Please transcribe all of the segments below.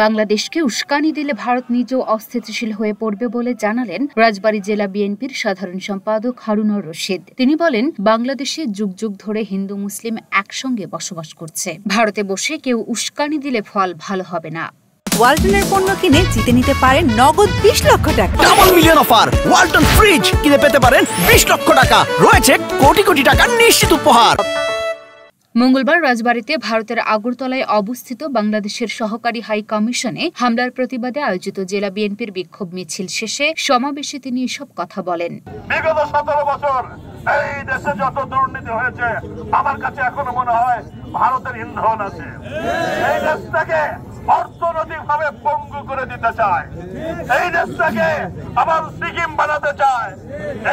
বাংলাদেশকে উস্কানি দিলে ভারত নিজেও অস্থিতিশীল হয়ে পড়বে বলে জানালেন রাজবাড়ী জেলা বিএনপির সাধারণ সম্পাদক হারুনুর রশিদ। তিনি বলেন, বাংলাদেশে যুগ যুগ ধরে হিন্দু মুসলিম একসঙ্গে বসবাস করছে। ভারতে বসে কেউ উস্কানি দিলে ফল ভালো হবে না। ওয়ালটনের পণ্য কিনে জিতে নিতে পারেন নগদ 20 লক্ষ টাকা। Double million offer! Walton fridge কিনে পেতে পারেন 20 লক্ষ টাকা। রয়েছে কোটি কোটি টাকার নিশ্চিত উপহার। মঙ্গলবার রাজবাড়ীতে ভারতের আগরতলায় অবস্থিত বাংলাদেশের সহকারী হাই কমিশনে হামলার প্রতিবাদে আয়োজিত জেলা বিএনপির বিক্ষোভ মিছিল শেষে সমাবেশে তিনি এসব কথা বলেন। বিগত 17 বছর এই দেশে যত দুর্নীতি হয়েছে, আমার কাছে এখনো মনে হয় ভারতের ইন্ধন আছে। এই দেশটাকে অর্থনৈতিকভাবে পঙ্গু করে দিতে চায়, এই দেশটাকে আবার সিকিম বানাতে চায়,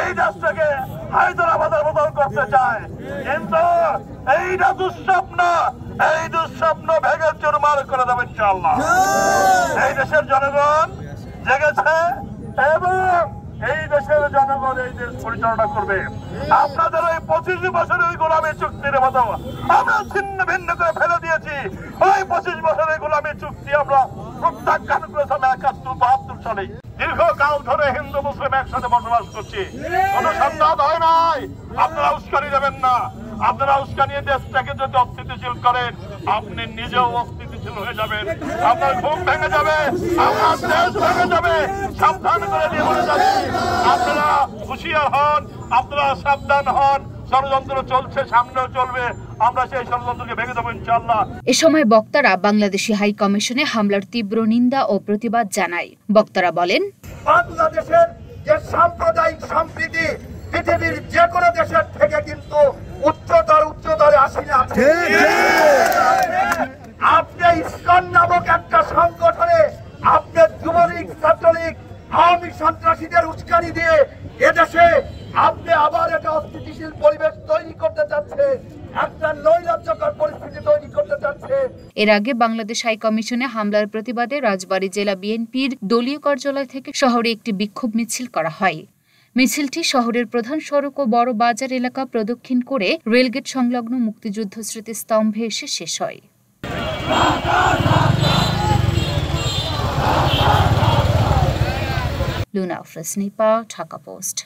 এই দেশটাকে হায়দ্রাবাদের বদল করতে চায়। কিন্তু এইটা দুঃস্বপ্ন, এই দুঃস্বপ্ন ভেঙে চুরমার করে দেবে ইনশাআল্লাহ। এই দেশের জনগণ জেগেছে এবং এই দেশের জনগণ এই দেশ পরিচালনা করবে। আপনাদের ওই 25 বছরের গোলামী চুক্তির মতো আমরা ছিন্ন ভিন্ন করে ফেলে দিয়েছি। ওই 25 বছরের গোলামী চুক্তি আমরা প্রত্যাখ্যান করেছিলাম 71-72 সালে। দীর্ঘকাল ধরে হিন্দু মুসলিম একসাথে বসবাস করছি, কোন সন্তান হয় নাই। আপনারা উস্কানি দেবেন না। আপনারা উস্কানি দেশটাকে যদি অস্থিতিশীল করেন, আপনি নিজেও অস্থিতিশীল হয়ে যাবেন। আপনার ঘুম ভেঙে যাবে, আপনার দেশ ভেঙে যাবে। সাবধান করে দিয়ে বলে যাবে, আপনারা হুঁশিয়ার হন, আপনারা সাবধান হন। ষড়যন্ত্র চলছে, সামনেও চলবে। আমরা সেই ষড়যন্ত্রকে ভেঙে দেবো ইনশাআল্লাহ। এ সময় বক্তারা বাংলাদেশি হাই কমিশনে হামলার তীব্র নিন্দা ও প্রতিবাদ জানায়। বক্তারা বলেন, বাংলাদেশের যে সাম্প্রদায়িক সম্প্রীতি পৃথিবীর যে কোনো দেশের থেকে কিন্তু উচ্চতরে আসেনি। আপনি ইসকন নামক একটা সংগঠনে আপনি যুবলীগ, ছাত্রলীগ, আওয়ামী সন্ত্রাসীদের উস্কানি দিয়ে এদেশে আপনি আবার একটা অস্থিতিশীল পরিবেশ তৈরি করতে চাচ্ছে, একটা নৈরাজ্যকর পরিস্থিতি তৈরি করতে চাচ্ছে। এর আগে বাংলাদেশ হাই কমিশনে হামলার প্রতিবাদে রাজবাড়ী জেলা বিএনপির দলীয় কার্যালয় থেকে শহরে একটি বিক্ষোভ মিছিল করা হয়। মিছিলটি শহরের প্রধান সড়ক ও বড় বাজার এলাকা প্রদক্ষিণ করে রেলগেট সংলগ্ন মুক্তিযুদ্ধ স্মৃতিস্তম্ভে এসে শেষ হয়। লুনা আফরোজ নিপা, ঢাকা পোস্ট।